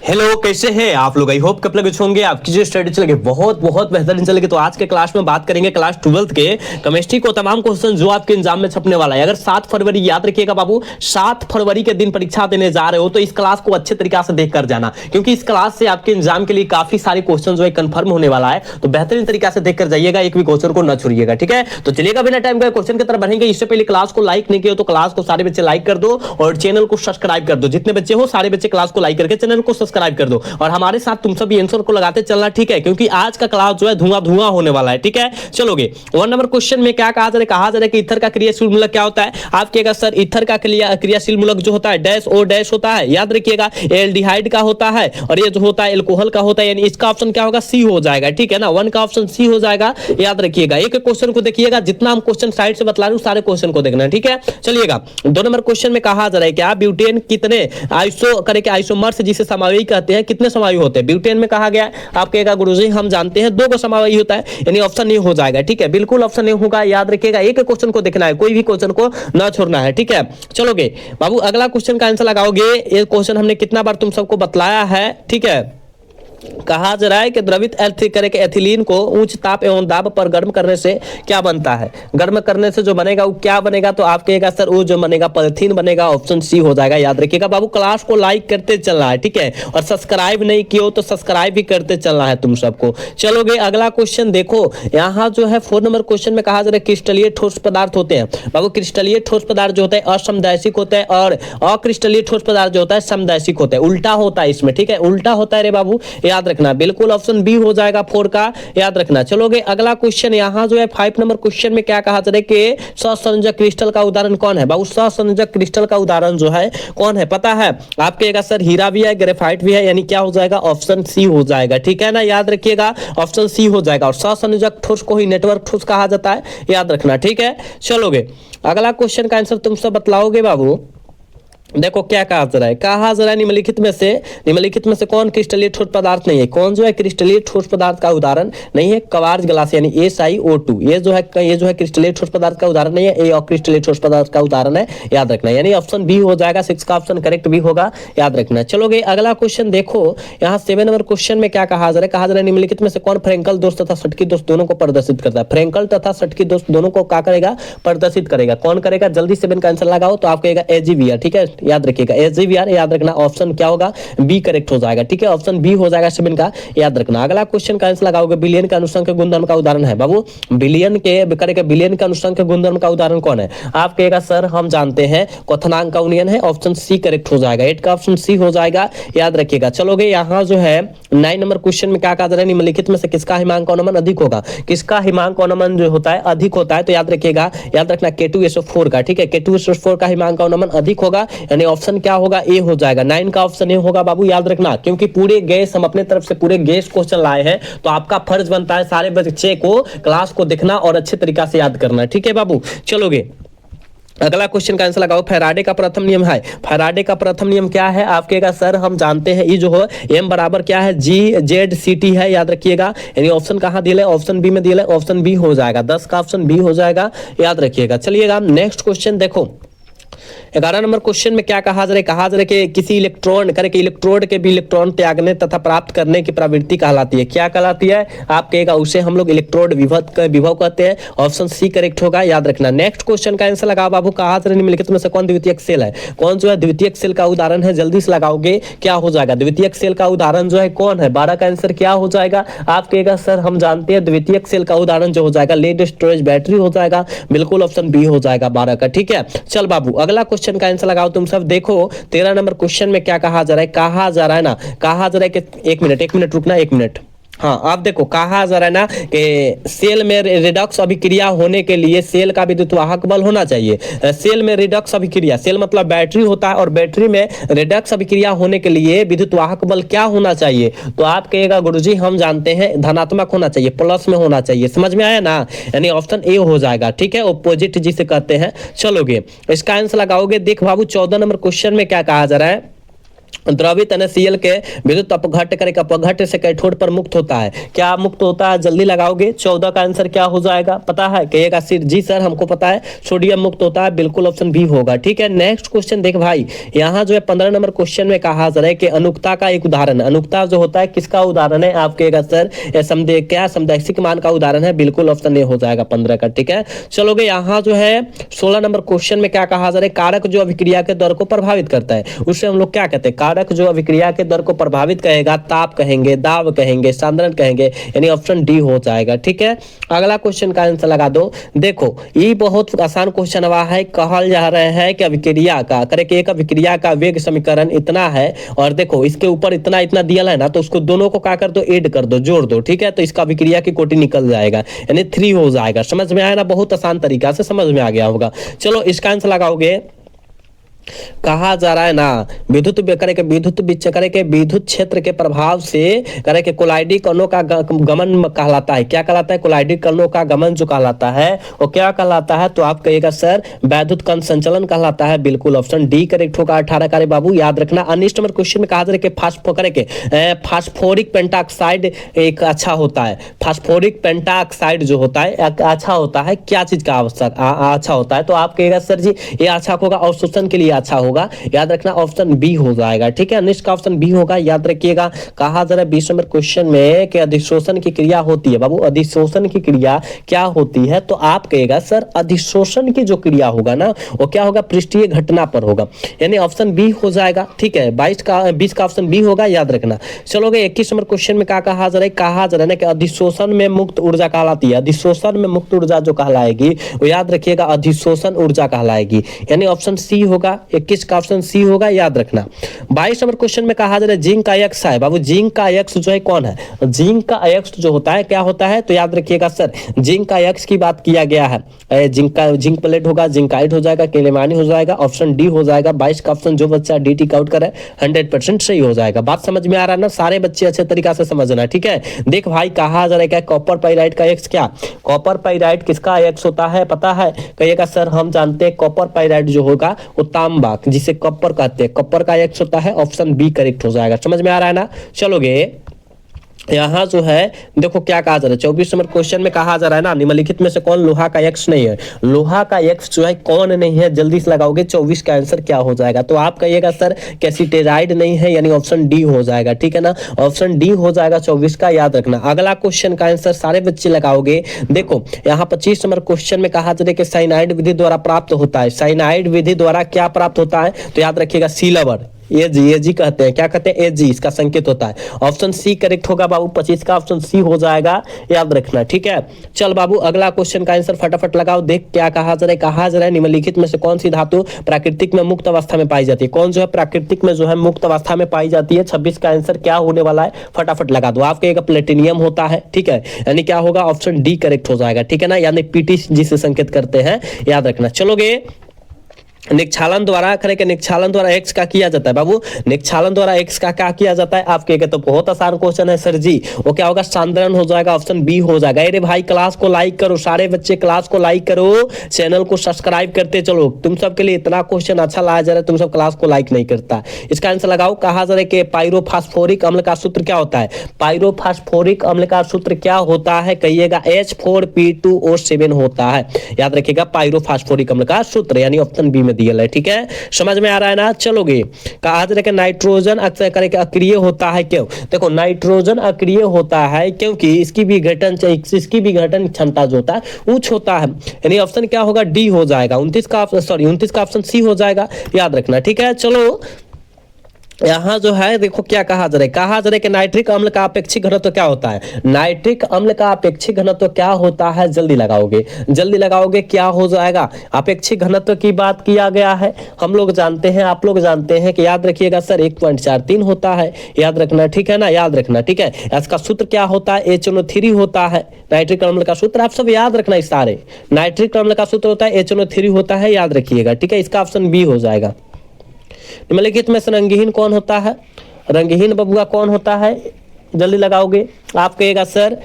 Hello, कैसे हैं आप लोग। आई होप कब लगे होंगे आपकी जो स्टडी चलेगी बहुत बहुत बेहतरीन चलेगी। तो आज के क्लास में बात करेंगे क्लास 12th के केमिस्ट्री को तमाम क्वेश्चन जो आपके एग्जाम में छपने वाला है। अगर 7 फरवरी याद रखिएगा बाबू, 7 फरवरी के दिन परीक्षा देने जा रहे हो तो इस क्लास को अच्छे तरीके से देख कर जाना, क्योंकि इस क्लास से आपके एग्जाम के लिए काफी सारे क्वेश्चन जो है कंफर्म होने वाला है। तो बेहतरीन तरीके से देख कर जाइएगा, एक भी क्वेश्चन को न छोड़िएगा, ठीक है। तो चलिएगा बिना टाइम का क्वेश्चन की तरफ बढ़ेंगे। इससे पहले क्लास को लाइक नहीं किया तो क्लास को सारे बच्चे लाइक कर दो और चैनल को सब्सक्राइब कर दो। जितने बच्चे हो सारे बच्चे क्लास को लाइक करके चैनल को सब्सक्राइब कर दो और हमारे साथ तुम सभी आंसर को लगाते चलना, ठीक है, क्योंकि आज का क्लास जो है धुआं धुआं होने वाला है, ठीक है। चलोगे 1 नंबर क्वेश्चन में क्या कहा जा रहा है कि ईथर का क्रियाशील मूलक क्या होता है। आप कहेगा सर ईथर का क्रियाशील मूलक जो होता है डैश ओ डैश होता है, याद रखिएगा एल्डिहाइड का होता है और ये जो होता है एल्कोहल का होता है, यानी इसका ऑप्शन क्या होगा, सी हो जाएगा, ठीक है ना। 1 का ऑप्शन सी हो जाएगा, याद रखिएगा। एक क्वेश्चन को देखिएगा, जितना हम क्वेश्चन साइड से बतला रहे हैं सारे क्वेश्चन को देखना, ठीक है। चलिएगा 2 नंबर क्वेश्चन में कहा जा रहा है क्या ब्यूटेन कितने आइसो करे के आइसोमर्स जिसे समावयवी कहते हैं, कितने समावयवी होते हैं। ब्यूटेन में कहा गया आप कहेगा गुरुजी हम जानते हैं 2 को समावयवी होता है, यानी ऑप्शन नहीं हो जाएगा, ठीक है, बिल्कुल ऑप्शन नहीं होगा। याद रखिएगा एक क्वेश्चन को देखना है, कोई भी क्वेश्चन को ना छोड़ना है, ठीक है। चलोगे बाबू अगला क्वेश्चन का आंसर लगाओगे। ये क्वेश्चन हमने कितना बार तुम सबको बतलाया है, ठीक है। कहा जा रहा है कि द्रवित एथिलीन को उच्च ताप एवं दाब पर गर्म करने से क्या बनता है। गर्म करने से जो बनेगा वो क्या बनेगा, तो आप कहेगा सर वो जो बनेगा पॉलिथीन बनेगा, ऑप्शन सी हो जाएगा। याद रखिएगा बाबू क्लास को लाइक करते चलना है, ठीक है, और सब्सक्राइब नहीं किए हो तो सब्सक्राइब भी करते चलना है तुम सबको। चलोगे अगला क्वेश्चन देखो, यहाँ जो है 4 नंबर क्वेश्चन में कहा जा रहा है क्रिस्टलीय ठोस पदार्थ होते हैं। बाबू क्रिस्टलीय ठोस पदार्थ जो होता है असमदैशिक होता है और अक्रिस्टलीय ठोस पदार्थ जो होता है समदैशिक होता है। उल्टा होता है इसमें, ठीक है, उल्टा होता है रे बाबू, याद रखना। बिल्कुल ऑप्शन बी हो जाएगा 4 का, याद रखना। चलोगे अगला क्वेश्चन, यहां जो है 5 नंबर क्वेश्चन में क्या कहा जा रहा है कि सहसंयोजक क्रिस्टल का उदाहरण कौन है। बाबू सहसंयोजक क्रिस्टल का उदाहरण जो है कौन है पता है। आप कहेगा सर हीरा भी है ग्रेफाइट भी है, यानी क्या हो जाएगा, ऑप्शन सी हो जाएगा, ठीक है ना। याद रखिएगा ऑप्शन सी हो जाएगा। और सहसंयोजक ठोस को ही नेटवर्क ठोस कहा जाता है, याद रखना, ठीक है। चलोगे अगला क्वेश्चन का आंसर तुम सब बतलाओगे बाबू। देखो क्या कहा जा रहा है, कहा जा रहा है निम्नलिखित में से कौन क्रिस्टलीय ठोस पदार्थ नहीं है। कौन जो है क्रिस्टलीय ठोस पदार्थ का उदाहरण नहीं है, क्वार्ट्ज ग्लास यानी SiO2 ये जो है क्रिस्टलीय ठोस पदार्थ का उदाहरण नहीं है, ये अक्रिस्टलीय ठोस पदार्थ का उदाहरण है, याद रखना। यानी ऑप्शन बी हो जाएगा, 6 का ऑप्शन करेक्ट भी होगा, याद रखना। चलोगे अगला क्वेश्चन देखो, यहाँ 7 नंबर क्वेश्चन में क्या कहा जा रहा है निम्नलिखित में से कौन फ्रेंकल दोष तथा सटकी दोष दोनों को प्रदर्शित करता है। फ्रेंकल तथा सटकी दोष दोनों को क्या करेगा, प्रदर्शित करेगा। कौन करेगा, जल्दी 7 का आंसर लगाओ तो आप कहेगा AgVR, ठीक है, याद रखिएगा AgVR, याद रखना। ऑप्शन क्या होगा, बी करेक्ट हो जाएगा, ठीक है, ऑप्शन बी हो जाएगा 7 का, याद रखना। अगला क्वेश्चन का आंसर लगाओगे बिलियन के अनुसंख्य गुणधर्म का उदाहरण है। बाबू बिलियन के अनुसंख्य गुणधर्म का उदाहरण कौन है। आप कहेगा सर हम जानते हैं क्वथनांक का उन्नयन है, ऑप्शन सी करेक्ट हो जाएगा, 8 का ऑप्शन सी हो जाएगा, याद रखिएगा। चलोगे यहाँ जो है 9 नंबर क्वेश्चन में क्या कहा जा रहा है निम्नलिखित में से किसका हिमांक अवनमन अधिक होगा। किसका हिमांक अवनमन जो होता है अधिक होता है, तो याद रखिएगा, याद रखना K2SO4 का, ठीक है, K2SO4 का हिमांक अवनमन अधिक होगा, यानी ऑप्शन क्या होगा, ए हो जाएगा। 9 का ऑप्शन ए होगा बाबू, याद रखना, क्योंकि पूरे गैस हम अपने तरफ से पूरे गैस क्वेश्चन लाए हैं, तो आपका फर्ज बनता है सारे बच्चे को क्लास को देखना और अच्छे तरीके से याद करना, ठीक है बाबू। चलोगे अगला क्वेश्चन का आंसर लगाओ। फैराडे का प्रथम नियम है। फैराडे का प्रथम नियम क्या है, आप कहेगा सर हम जानते हैं, ये जो है M बराबर क्या है, GZCT है, याद रखिएगा। यानी ऑप्शन कहां दिया है, ऑप्शन बी में दिया है, ऑप्शन बी हो जाएगा, 10 का ऑप्शन बी हो जाएगा, याद रखिएगा। चलिएगा नेक्स्ट क्वेश्चन देखो, 11 नंबर क्वेश्चन में क्या कहा जा रहा है कि किसी इलेक्ट्रोड के भी इलेक्ट्रॉन त्यागने तथा प्राप्त करने की प्रवृत्ति कहलाती है। क्या कहलाती है, आप कहेगा उसे हम लोग इलेक्ट्रोड विभव कहते हैं, ऑप्शन सी करेक्ट होगा, याद रखना। नेक्स्ट क्वेश्चन का आंसर लगाओ बाबू, कहा जा रहा है निम्नलिखित में से कौन द्वितीयक सेल है। कौन जो है द्वितीयक सेल का उदाहरण है, जल्दी से लगाओगे क्या हो जाएगा, द्वितीयक सेल का उदाहरण जो है कौन है। 12 का आंसर क्या हो जाएगा, आप कहेगा सर हम जानते हैं द्वितीयक सेल का उदाहरण जो हो जाएगा लेड स्टोरेज बैटरी हो जाएगा, बिल्कुल ऑप्शन बी हो जाएगा 12 का, ठीक है। चल बाबू अगला क्वेश्चन का आंसर लगाओ तुम सब। देखो 13 नंबर क्वेश्चन में क्या कहा जा रहा है, कहा जा रहा है कि एक मिनट रुकना, 1 मिनट। हाँ आप देखो कहा जा रहा है ना कि सेल में रिडक्स अभिक्रिया होने के लिए सेल का विद्युत वाहक बल होना चाहिए। सेल में रिडक्स अभिक्रिया, सेल मतलब बैटरी होता है और बैटरी में रिडक्स अभिक्रिया होने के लिए विद्युत वाहक बल क्या होना चाहिए, तो आप कहेगा गुरुजी हम जानते हैं धनात्मक होना चाहिए, प्लस में होना चाहिए, समझ में आया ना, यानी ऑप्शन ए हो जाएगा, ठीक है, ऑपोजिट जिसे कहते हैं। चलोगे इसका आंसर लगाओगे। देख बाबू 14 नंबर क्वेश्चन में क्या कहा जा रहा है, द्रवित NaCl के विद्युत अपघट्ट करके अपघट्ट से कैथोड पर मुक्त होता है। क्या मुक्त होता है? जल्दी लगाओगे। 14 का आंसर क्या हो जाएगा? पता है? कहिएगा जी सर हमको पता है, सोडियम मुक्त होता है। बिल्कुल ऑप्शन बी होगा। ठीक है, नेक्स्ट क्वेश्चन देख भाई, यहाँ जो है 15 नंबर क्वेश्चन में कहा जा रहा है कि अनुक्ता का एक उदाहरण। अनुक्ता जो होता है किसका उदाहरण है? आप कहेगा सर क्या समदैशिक मान का उदाहरण है। बिल्कुल ऑप्शन ए हो जाएगा 15 का। ठीक है, चलोगे यहाँ जो है 16 नंबर क्वेश्चन में क्या कहा जा रहा है? कारक जो अभिक्रिया के दर को प्रभावित करता है उससे हम लोग क्या कहते हैं? कारक जो अभिक्रिया के दर को प्रभावित करेगा, ताप कहेंगे, दाब कहेंगे, सांद्रण कहेंगे, यानी ऑप्शन डी हो जाएगा। ठीक है, अगला क्वेश्चन का आंसर लगा दो। देखो ये बहुत आसान क्वेश्चन हुआ है। कहा जा रहा है कि अभिक्रिया का करके एक अभिक्रिया का वेग समीकरण इतना है और देखो इसके ऊपर इतना इतना दिया है ना, तो उसको दोनों को क्या कर दो? ऐड कर दो, जोड़ दो। ठीक है, तो इसका अभिक्रिया की कोटि निकल जाएगा, यानी 3 हो जाएगा। समझ में आया ना? बहुत आसान तरीका से समझ में आ गया होगा। चलो इसका आंसर लगाओगे। कहा जा रहा है ना विद्युत क्षेत्र के प्रभाव से करे के कोलाइडी कणों का गमन कहलाता है। क्या कहलाता है? कोलाइडी कणों का गमन जो कहलाता है वो क्या कहलाता है? तो आप कहिएगा सर वैद्युत कण संचलन कहलाता है। बिल्कुल ऑप्शन डी करेक्ट होगा। 18 का बाबू याद रखना। 19 नंबर क्वेश्चन में कहा जा रहा है फास्फोरिक पेंटाक्साइड एक अच्छा होता है। फास्फोरिक पेंटाक्साइड जो होता है अच्छा होता है। क्या चीज का अच्छा होता है? तो आप कहिएगा सर जी ये अच्छा होगा अवशोषण के लिए अच्छा होगा। याद रखना ऑप्शन बी हो जाएगा। ठीक है, नेक्स्ट का ऑप्शन बी होगा। याद रखिएगा। कहा जरा 20 नंबर क्वेश्चन में कि अधिशोषण की क्रिया होती है। बाबू अधिशोषण की क्रिया क्या होती है? तो आप कहेगा सर अधिशोषण की जो क्रिया होगा ना वो क्या होगा? पृष्ठीय घटना पर होगा, यानी ऑप्शन बी हो जाएगा। ठीक है, 20 का ऑप्शन बी होगा। याद रखना। चलोगे 21 नंबर क्वेश्चन में क्या कहा जा रहा है? कहा जा रहा है कि अधिशोषण में मुक्त ऊर्जा कहलाती है। अधिशोषण में मुक्त ऊर्जा जो कहलाएगी वो याद रखिएगा अधिशोषण ऊर्जा कहलाएगी, यानी ऑप्शन सी होगा। 21 का ऑप्शन सी होगा। याद रखना। 22 नंबर क्वेश्चन में कहा जा रहा है जिंक का अयस्क है। बाबू जिंक का अयस्क जो है कौन है? जिंक का अयस्क जो होता है क्या होता है? तो याद रखिएगा सर जिंक का अयस्क की बात किया गया है। जिंक प्लेट होगा, जिंकाइड हो जाएगा, केलेमानी हो जाएगा। ऑप्शन डी हो जाएगा। 22 का ऑप्शन जो बच्चा डी टिक आउट करे 100% सही हो जाएगा। बात समझ में आ रहा है ना? सारे बच्चे अच्छे तरीका से समझना। ठीक है, देख भाई कहा जा रहा है कॉपर पाइराइट का अयस्क क्या? कॉपर पाइराइट किसका अयस्क होता है? पता है? कहिएगा सर हम जानते हैं कॉपर पाइराइट जो होगा वो तांबा जिसे कॉपर कहते हैं, कॉपर का अयस्क होता है। ऑप्शन बी करेक्ट हो जाएगा। समझ में आ रहा है ना? चलोगे यहाँ जो है देखो क्या कहा जा रहा है 24 नंबर क्वेश्चन में कहा जा रहा है ना निम्नलिखित में से कौन लोहा का अयस्क नहीं है? लोहा का अयस्क जो है कौन नहीं है? जल्दी से लगाओगे। 24 का आंसर क्या हो जाएगा? तो आप कहिएगा सर कैसिटेराइड नहीं है, यानी ऑप्शन डी हो जाएगा। ठीक है ना, ऑप्शन डी हो जाएगा 24 का। याद रखना। अगला क्वेश्चन का आंसर सारे बच्चे लगाओगे। देखो यहाँ 25 नंबर क्वेश्चन में कहा जा रहा है कि साइनाइड विधि द्वारा प्राप्त होता है। साइनाइड विधि द्वारा क्या प्राप्त होता है? तो याद रखिएगा सिल्वर। एजी कहते हैं। क्या कहते हैं? एजी इसका संकेत होता है। ऑप्शन सी करेक्ट होगा बाबू। 25 का ऑप्शन सी हो जाएगा। याद रखना। ठीक है, चल बाबू अगला क्वेश्चन का आंसर फटाफट लगाओ। देख क्या कहा जा रहा है? कहा जा रहा है निम्नलिखित में से कौन सी धातु प्राकृतिक में मुक्त अवस्था में पाई जाती है? कौन जो है प्राकृतिक में जो है मुक्त अवस्था में पाई जाती है? 26 का आंसर क्या होने वाला है? फटाफट लगा दो। आप कहेगा प्लेटिनियम होता है। ठीक है, यानी क्या होगा? ऑप्शन डी करेक्ट हो जाएगा। ठीक है ना, यानी पीटी जिसे संकेत करते हैं। याद रखना। चलोगे निक्षालन द्वारा निक्षालन द्वारा एक्स का किया जाता है। बाबू निक्षालन द्वारा एक्स का क्या किया जाता है? आप कहेंगे तो बहुत आसान क्वेश्चन है सर जी। वो क्या होगा? सांद्रण हो जाएगा। ऑप्शन बी हो जाएगा। अरे भाई क्लास को लाइक करो, सारे बच्चे क्लास को लाइक करो, चैनल को सब्सक्राइब करते चलो। तुम सबके लिए इतना क्वेश्चन अच्छा लाया जा रहा है, तुम सब क्लास को लाइक नहीं करता। इसका आंसर लगाओ। कहा जा रहा है कि पायरोफास्फोरिक अम्ल का सूत्र क्या होता है? पायरोफास्फोरिक अम्ल का सूत्र क्या होता है? कहिएगा H4P2O7 होता है। याद रखिएगा पायरोफास्फोरिक अम्ल का सूत्र, यानी ऑप्शन बी में दिया है। ठीक है, समझ में आ रहा है ना? चलोगे कहा जा रहा है कि नाइट्रोजन अक्सर करके अक्रिय होता है। क्यों? देखो नाइट्रोजन अक्रिय होता है क्योंकि इसकी भी घटन क्षमता जो होता है उच्च होता है, यानी ऑप्शन क्या होगा? डी हो जाएगा। 29 का ऑप्शन सी हो जाएगा। याद रखना। ठीक है, चलो यहाँ जो है देखो क्या कहा जा रहा है? कहा जा रहा है कि नाइट्रिक अम्ल का अपेक्षिक घनत्व क्या होता है? नाइट्रिक अम्ल का अपेक्षिक घनत्व क्या होता है? जल्दी लगाओगे। क्या हो जाएगा? अपेक्षिक घनत्व की बात किया गया है। हम लोग जानते हैं, आप लोग जानते हैं कि याद रखिएगा सर 1.43 होता है। याद रखना। ठीक है ना, याद रखना। ठीक है, इसका सूत्र क्या होता है? HNO3 होता है। नाइट्रिक अम्ल का सूत्र आप सब याद रखना। इस सारे नाइट्रिक अम्ल का सूत्र होता है HNO3 होता है। याद रखिएगा। ठीक है, इसका ऑप्शन बी हो जाएगा। निम्नलिखित में से रंगहीन कौन होता है? रंगहीन बबुआ कौन होता है? जल्दी लगाओगे। आप कहेगा सर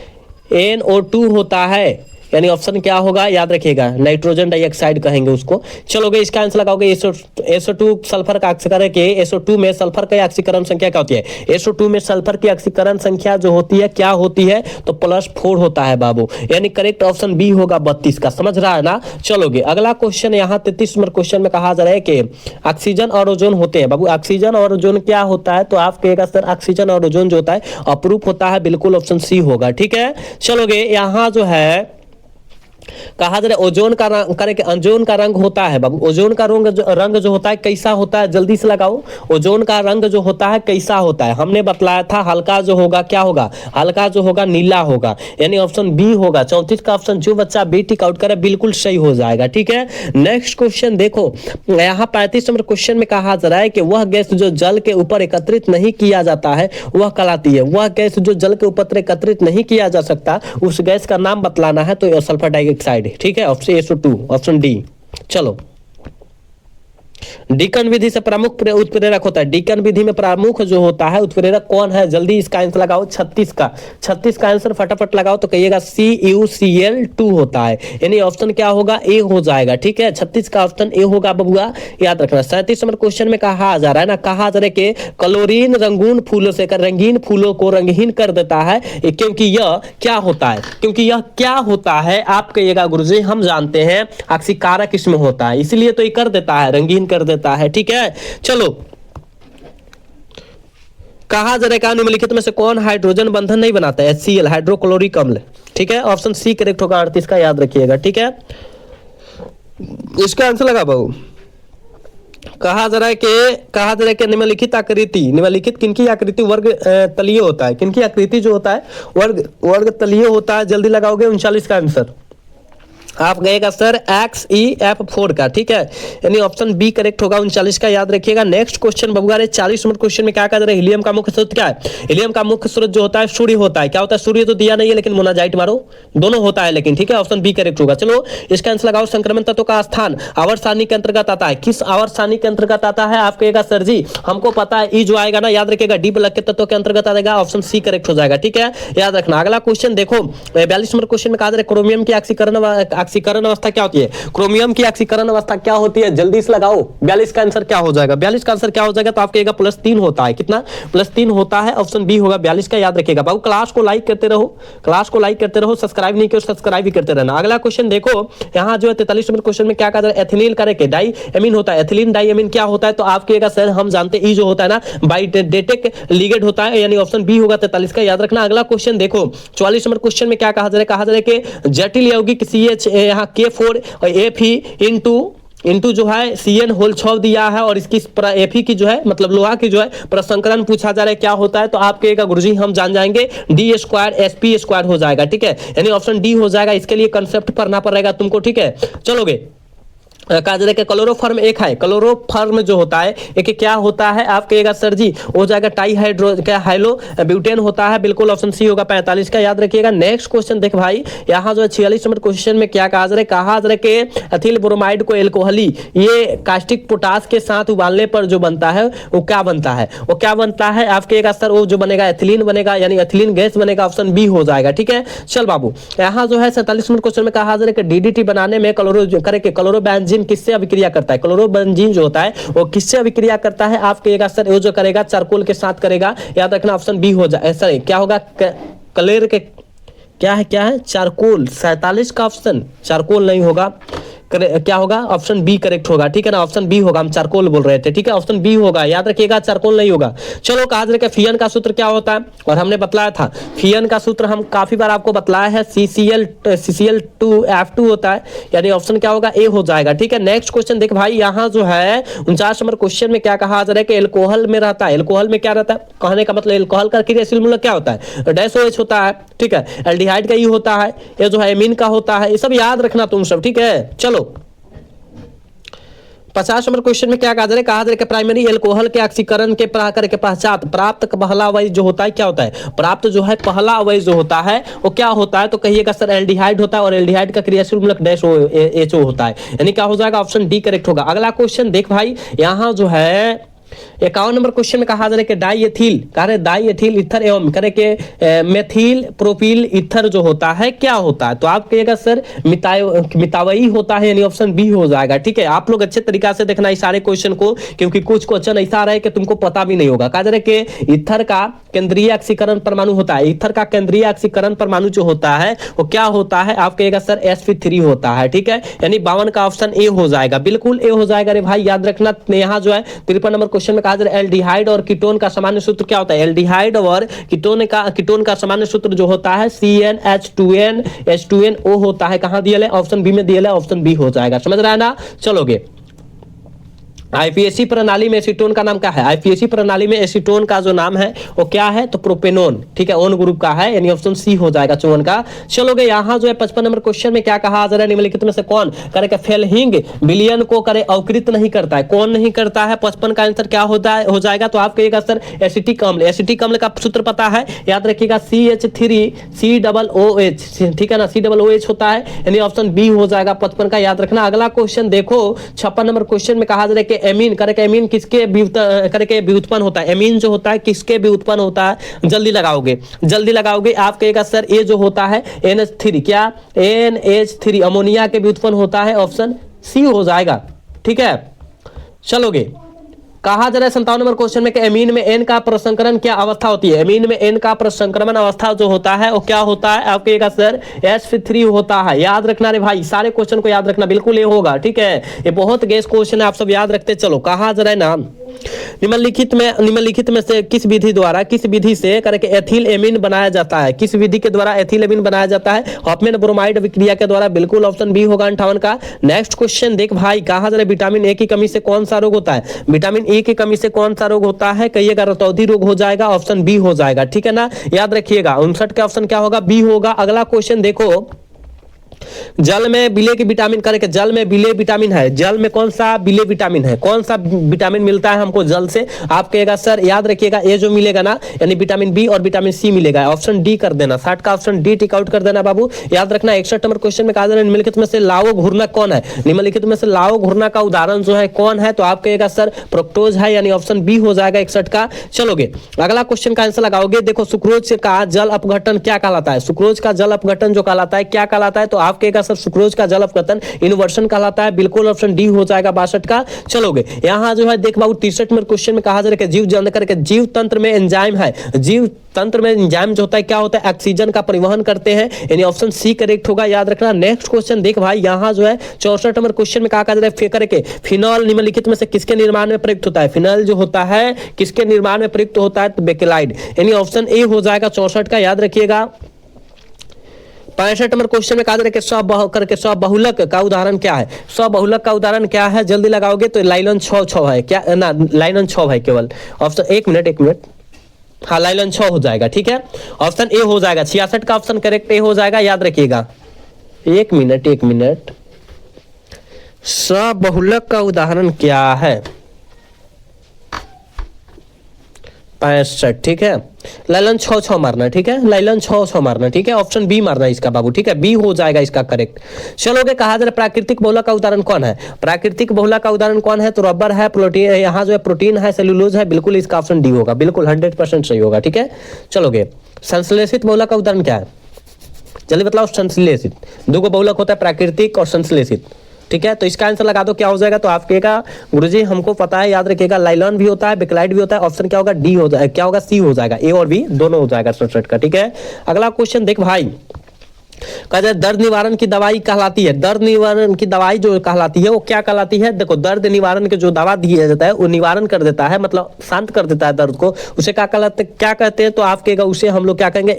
NO2 होता है। यानी ऑप्शन क्या होगा याद रखिएगा, नाइट्रोजन डाइऑक्साइड कहेंगे उसको। चलोगे इसका आंसर लगाओगे SO2 सल्फर का ऑक्सीकरण के SO2 में सल्फर की ऑक्सीकरण संख्या क्या होती है? SO2 में सल्फर की ऑक्सीकरण संख्या जो होती है क्या होती है? तो +4 होता है बाबू, यानी करेक्ट ऑप्शन बी होगा 32 का। समझ रहा है ना? चलोगे अगला क्वेश्चन, यहाँ 33 नंबर क्वेश्चन में कहा जा रहा है कि ऑक्सीजन और ओजोन होते हैं बाबू। ऑक्सीजन और ओजोन क्या होता है? तो आप कहेगा सर ऑक्सीजन और ओजोन जो होता है अपरूप होता है, बिल्कुल ऑप्शन सी होगा। ठीक है, चलोगे यहाँ जो है कहा जा रहा है ओजोन का रंग करे कि ओजोन का रंग होता है बाबू। ओजोन का रंग जो होता है कैसा होता है? जल्दी से लगाओ, ओजोन का रंग जो होता है कैसा होता है? हमने बतलाया था हल्का जो होगा क्या होगा? हल्का जो होगा नीला होगा, यानी ऑप्शन बी होगा। 34 का ऑप्शन जो बच्चा बी टिक आउट करे बिल्कुल सही हो जाएगा। ठीक है, नेक्स्ट क्वेश्चन देखो, यहाँ 35 नंबर क्वेश्चन में कहा जा रहा है कि वह गैस जो जल के ऊपर एकत्रित नहीं किया जाता है वह कहलाती है। वह गैस जो जल के ऊपर एकत्रित नहीं किया जा सकता उस गैस का नाम बतलाना है, तो सल्फर डाइऑक्साइड। ठीक है, ऑप्शन SO2 ऑप्शन डी। चलो, डीकन विधि से प्रमुख उत्प्रेरक होता है। डीकन विधि में प्रमुख जो होता है उत्प्रेरक कौन है? जल्दी इसका आंसर लगाओ। 36 का आंसर फटाफट लगाओ तो कहिएगा CuCl2 होता है, यानी ऑप्शन क्या होगा? ए हो जाएगा। ठीक है, 36 का ऑप्शन ए होगा बबुआ, याद रखना। 37 नंबर क्वेश्चन में कहा जा रहा है ना, कहा जा रहा है कि क्लोरीन रंगीन फूलों को रंगहीन कर देता है, क्योंकि यह क्या होता है? क्योंकि यह क्या होता है? आप कहिएगा गुरुजी हम जानते हैं ऑक्सीकारक इसमें होता है, इसलिए तो ये कर देता है, रंगीन कर देता है। ठीक है, चलो कहा जा रहा है निम्नलिखित में से कौन हाइड्रोजन बंधन नहीं बनाता है? HCl हाइड्रोक्लोरिक अम्ल। ठीक है, ऑप्शन सी करेक्ट होगा 38 का, याद रखिएगा। ठीक है, इसका आंसर लगा बाबू। कहा जा रहा है कि निम्नलिखित किनकी आकृति वर्ग तलीय होता है? किनकी आकृति जो होता है वर्ग तलीय होता है? जल्दी लगाओगे 39 का आंसर आप गएगा सर XeF4 का। ठीक है, यानी ऑप्शन बी करेक्ट होगा 39 का, याद रखिएगा। नेक्स्ट क्वेश्चन बबुआ रे 40 नंबर क्वेश्चन में क्या कहा जा रहा है? हीलियम का मुख्य स्रोत क्या है? हीलियम का मुख्य स्रोत जो होता है सूर्य होता है। क्या होता है? सूर्य तो दिया नहीं है, लेकिन मोनाजाइट मारो, दोनों होता है लेकिन। ठीक है, ऑप्शन बी करेक्ट होगा। चलो इसका आंसर लगाओ। संक्रमण तत्व का स्थान आवर्त सारणी के अंतर्गत आता है। किस आवर्त सारणी के अंतर्गत आता है? आप कहेगा सर जी हमको पता है, ई जो आएगा ना याद रखिएगा डी ब्लॉक के तत्व के अंतर्गत आएगा, ऑप्शन सी करेक्ट हो जाएगा। ठीक है, याद रखना। अगला क्वेश्चन देखो 42 नंबर क्वेश्चन में कहा जा रहा है क्रोमियम की ऑक्सीकरण अवस्था क्या होती है? क्रोमियम की ऑक्सीकरण अवस्था क्या होती है? जल्दी से लगाओ। 42 का आंसर क्या हो जाएगा? 42 का आंसर क्या हो जाएगा? तो आप कहेगा +3 होता है। कितना? +3 होता है, ऑप्शन बी होगा 42 का, याद रखिएगा। बाबू क्लास को लाइक करते रहो, सब्सक्राइब नहीं किया सब्सक्राइब भी करते रहना। अगला क्वेश्चन देखो, यहाँ जो है 43 नंबर क्वेश्चन में क्या कहा जाए? एथिलीन करके डाई एमीन होता है। एथिलीन डाई एमीन क्या होता है? तो आप कहेगा सर हम जानते हैं, ई जो होता है ना बाइडेटेक लिगेंड होता है, यानी ऑप्शन बी होगा 43 का, याद रखना। अगला क्वेश्चन देखो 44 नंबर क्वेश्चन में क्या कहा जा रहा है? कहा जा रहा है कि जटिल यौगिक CH यहाँ K4 और Fe इंटू जो है CN होल 6 दिया है, और इसकी Fe की जो है मतलब लोहा की जो है प्रसंकरण पूछा जा रहा है, क्या होता है? तो आप कहेगा गुरुजी हम जान जाएंगे, D² हो जाएगा। ठीक है, यानी ऑप्शन डी हो जाएगा। इसके लिए कंसेप्ट पढ़ना पड़ेगा तुमको। ठीक है, चलोगे कहा जा रहा है क्लोरोफॉर्म एक है। क्लोरोफॉर्म जो होता है एक क्या होता है? आप कहेगा सर जी हो जाएगा हाइलो ब्यूटेन होता है, बिल्कुल ऑप्शन सी होगा 45 का, याद रखिएगा। नेक्स्ट क्वेश्चन देख भाई, यहाँ जो है 46 नंबर क्वेश्चन में क्या कहा जा रहा है? कहा जा रहा है कि एथिल ब्रोमाइड को एल्कोहली ये कास्टिक पोटास के साथ उबालने पर जो बनता है वो क्या बनता है? आप कहेगा सर वो जो बनेगा एथिलीन बनेगा, यानी एथिलीन गैस बनेगा, ऑप्शन बी हो जाएगा। ठीक है, चल बाबू यहाँ जो है 47 नंबर क्वेश्चन में कहा जा रहा है कि DDT बनाने में क्लोरोबेंजीन किससे अभिक्रिया करता है? क्लोरोबेंजीन जो होता है वो किससे अभिक्रिया करता है? आप कहेगा सर वो जो करेगा चारकोल के साथ करेगा, याद रखना, ऑप्शन बी हो जाए। सर क्या होगा? क्लेर के क्या है? चारकोल। 47 का ऑप्शन चारकोल नहीं होगा, क्या होगा? ऑप्शन बी करेक्ट होगा। ठीक है ना, ऑप्शन बी होगा, हम चारकोल बोल रहे थे। ठीक है, ऑप्शन बी होगा, याद रखिएगा, चारकोल नहीं होगा। चलो कहा जा रहा है फियन का सूत्र क्या होता है? और हमने बतलाया था फियन का सूत्र हम काफी बार आपको बतलाया है, CCl2F2 होता है, यानी ऑप्शन क्या होगा? ए हो जाएगा। ठीक है, नेक्स्ट क्वेश्चन देख भाई, यहाँ जो है 49 नंबर क्वेश्चन में क्या कहा जा रहा है कि एल्कोहल में रहता है। एल्कोहल में क्या रहता है? कहने का मतलब एल्कोहल का क्रियाशील मूलक क्या होता है? -OH होता है। ठीक है, एल्डिहाइड का ई होता है, ये जो है एमीन का होता है, ये सब याद रखना तुम सब। ठीक है, चलो 50 नंबर क्वेश्चन में क्या कहा जा रहा है? प्राइमरी एल्कोहल के ऑक्सीकरण के प्रकार के पश्चात प्राप्त पहला अवयव जो होता है क्या होता है? प्राप्त जो है पहला अवयव जो होता है वो क्या होता है? तो कहिएगा सर एल्डिहाइड होता है, और एल्डिहाइड का क्रियाशील मूलक -HO होता है, यानी क्या हो जाएगा? ऑप्शन डी करेक्ट होगा। अगला क्वेश्चन देख भाई, यहाँ जो है 51 नंबर क्वेश्चन में कहा जा रहा है कि डाई एथिल, कह रहे डाई एथिल ईथर एवं करे के मेथिल प्रोपिल ईथर जो होता है क्या होता है? तो आप कहिएगा सर मितावई होता है, यानी ऑप्शन बी हो जाएगा। ठीक है, आप लोग अच्छे तरीका से देखना इस सारे क्वेश्चन को, क्योंकि कुछ क्वेश्चन ऐसा आ रहा है कि तुमको पता भी नहीं होगा। कहा जा रहा है कि ईथर का केंद्रीय ऑक्सीकरण परमाणु होता है, ईथर का केंद्रीय ऑक्सीकरण परमाणु जो होता है वो क्या होता है? आप कहिएगा सर sp3 होता है। ठीक है, यानी 52 का ऑप्शन ए हो जाएगा, बिल्कुल ए हो जाएगा रे भाई, याद रखना। यहाँ जो है 53 नंबर क्वेश्चन में कहा जा रहा है एल्डिहाइड और कीटोन का सामान्य सूत्र क्या होता है? एल्डिहाइड और कीटोन का सामान्य सूत्र जो होता है CnH2n H2NO होता है। कहां दिया है? ऑप्शन बी में दिया है, ऑप्शन बी हो जाएगा। समझ रहा है ना? चलोगे, आईपीएसी प्रणाली में एसीटोन का नाम क्या है? आईपीएसी प्रणाली में एसीटोन का जो नाम है वो क्या है? तो प्रोपेनोन। ठीक है, ओन ग्रुप का है, यानी ऑप्शन सी हो जाएगा 54 का। चलोगे, यहाँ जो है 55 नंबर क्वेश्चन में क्या कहा जा रहा है? निम्नलिखित में से कौन करेगा फेल्हिंग विलयन को करे अवकृत नहीं करता है? कौन नहीं करता है? 55 का आंसर क्या होता है? हो जाएगा। तो आप कहिएगा सर एसिटिक अम्ल। एसिटिक अम्ल का सूत्र पता है, याद रखिएगा CH3COOH। ठीक है ना, COOH होता है, यानी ऑप्शन बी हो जाएगा 55 का, याद रखना। अगला क्वेश्चन देखो, 56 नंबर क्वेश्चन में कहा जा रहा है कि एमीन करके एमीन किसके करके व्युत्पन्न होता है? एमीन जो होता है किसके व्युत्पन्न होता है? जल्दी लगाओगे, जल्दी लगाओगे। आप कहेगा सर ए जो होता है NH3, क्या NH3 अमोनिया के व्युत्पन्न होता है, ऑप्शन सी हो जाएगा। ठीक है, चलोगे, कहा जा रहा है 57 नंबर क्वेश्चन में कि एमीन में एन का प्रसंकरण क्या अवस्था होती है? एमीन में एन का प्रसंक्रमण अवस्था जो होता है वो क्या होता है? आप कहिएगा सर sp3 होता है। याद रखना रे भाई, सारे क्वेश्चन को याद रखना, बिल्कुल ये होगा। ठीक है, ये बहुत गेस क्वेश्चन है, आप सब याद रखते चलो। कहा जा रहा है ना, निम्नलिखित में से किस विधि द्वारा, किस विधि से करके एथिल एमीन बनाया जाता है? किस विधि के द्वारा एथिल एमीन बनाया जाता है? हॉफमैन ब्रोमाइड विक्रिया के द्वारा, बिल्कुल ऑप्शन बी होगा 58 का। नेक्स्ट क्वेश्चन देख भाई, कहा जा रहा है विटामिन ए की कमी से कौन सा रोग होता है? विटामिन ए की कमी से कौन सा रोग होता है? कहिएगा रतौंधी रोग हो जाएगा, ऑप्शन बी हो जाएगा। ठीक है ना, याद रखिएगा। 59 का ऑप्शन क्या होगा? बी होगा। अगला क्वेश्चन देखो, जल में विले की विटामिन करके, जल में विले विटामिन है, जल में कौन सा विले विटामिन है? कौन सा विटामिन मिलता है हमको जल से? आप कहेगा सर, याद रखिएगा ए जो मिलेगा ना, यानी विटामिन बी और विटामिन सी मिलेगा, ऑप्शन डी कर देना। 60 का ऑप्शन डी टिक आउट कर देना बाबू, याद रखना। 61 नंबर क्वेश्चन में कहा जा रहा है निम्नलिखित में से लाओ घूर्णक कौन है? निम्नलिखित में से लाओ घूर्णक का उदाहरण जो है कौन है? तो आप कहेगा सर फ्रुक्टोज है, यानी ऑप्शन बी हो जाएगा 61 का। चलोगे, अगला क्वेश्चन का आंसर लगाओगे। देखो, सुक्रोज का जल अपघटन क्या कहलाता है? सुक्रोज का जल अपघटन जो कहलाता है क्या कहलाता है? तो आप कहेगा सर सुक्रोज का जल अपघटन इन्वर्शन कहलाता है, बिल्कुल ऑप्शन डी हो जाएगा 62 का। चलोगे, यहाँ जो है देख बाबू 63 में क्वेश्चन में कहा जा रहा है कि जीव जंत करके जीव तंत्र में एंजाइम है, जीव तंत्र में एंजाइम जो होता है क्या होता है? ऑक्सीजन का परिवहन करते हैं, यानी ऑप्शन सी करेक्ट होगा, याद रखना। नेक्स्ट क्वेश्चन देख भाई, यहाँ जो है 64 नंबर क्वेश्चन में कहा जा रहा है फेकर के फिनॉल निम्नलिखित में से किसके निर्माण में प्रयुक्त होता है? फिनॉल जो होता है किसके निर्माण में प्रयुक्त होता है? तो बेकेलाइड, यानी ऑप्शन ए हो जाएगा 64 का, याद रखिएगा। 65 नंबर क्वेश्चन में कहा जा रहा है कि स्वबहुलक का उदाहरण क्या है? स्वबहुलक का उदाहरण क्या है? जल्दी लगाओगे तो लाइलन 6 है, क्या ना लाइलन 6 है केवल, ऑप्शन एक मिनट, हाँ लाइलन 6 हो जाएगा। ठीक है, ऑप्शन ए हो जाएगा। 66 का ऑप्शन करेक्ट ए हो जाएगा, याद रखिएगा। एक मिनट, स्वबहुलक का उदाहरण क्या है? 65। ठीक है, लाइलन 6 मारना। ठीक है, लाइलन 6 मारना। ठीक है, ऑप्शन बी मारना इसका बाबू। ठीक है, बी हो जाएगा इसका करेक्ट। चलोगे, कहा जा रहा है प्राकृतिक बहुलक का उदाहरण कौन है? प्राकृतिक बहुलक का उदाहरण कौन है? तो रबर है, प्रोटीन, यहाँ जो है प्रोटीन है, सेलुलोज है, बिल्कुल इसका ऑप्शन डी होगा, बिल्कुल 100% सही होगा। ठीक है, चलोगे, संश्लेषित बहुलक का उदाहरण क्या है? जल्दी बताओ। संश्लेषित, दो बहुलक होता है, प्राकृतिक और संश्लेषित। ठीक है, तो इसका आंसर लगा दो, क्या हो जाएगा? तो आप कहेगा गुरुजी हमको पता है, याद रखिएगा, लाइलॉन भी होता है, बेकेलाइट भी होता है, ऑप्शन क्या होगा? डी हो जाएगा, क्या होगा? सी हो जाएगा, ए और बी दोनों हो जाएगा 67 का। ठीक है, अगला क्वेश्चन देख भाई, कहते दर्द निवारण की दवाई कहलाती है, दर्द निवारण की दवाई जो कहलाती है वो क्या कहलाती है? देखो, दर्द निवारण के जो दवा दिया जाता है वो निवारण कर देता है, मतलब शांत कर देता है दर्द को, उसे क्या कहते हैं? तो आप कहेगा उसे हम लोग क्या कहेंगे?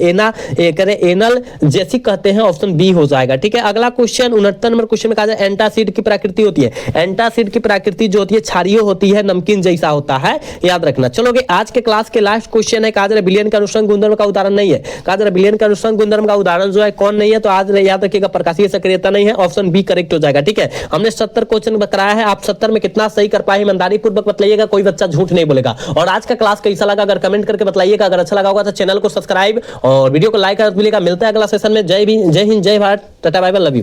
एनल जेसिक कहते हैं, ऑप्शन बी हो जाएगा। ठीक है, अगला क्वेश्चन 69 नंबर क्वेश्चन में कहा जाए एंटासिड की प्रकृति होती है। एंटासिड की प्रकृति जो होती है क्षारीय होती है, नमकीन जैसा होता है, याद रखना। चलोगे, आज के क्लास के लास्ट क्वेश्चन है, कहा जा रहा है विलयन का अनुसंग गुणधर्म का उदाहरण नहीं है। कहा जा रहा है विलयन का अनुसंग गुणधर्म का उदाहरण जो है कौन नहीं है? तो आज याद रखिएगा प्रकाशीय सक्रियता नहीं है, ऑप्शन बी करेक्ट हो जाएगा। ठीक है, हमने 70 क्वेश्चन कराया है, आप 70 में कितना सही कर पाए ईमानदारी पूर्वक बताइएगा, कोई बच्चा झूठ नहीं बोलेगा। और आज का क्लास कैसा लगा अगर कमेंट करके बताइएगा, अगर अच्छा लगा होगा तो चैनल को सब्सक्राइब और वीडियो को लाइक कर मिलेगा। मिलता है अगला सेशन में। जय हिंद, जय Bharat, tata bye bye, love you.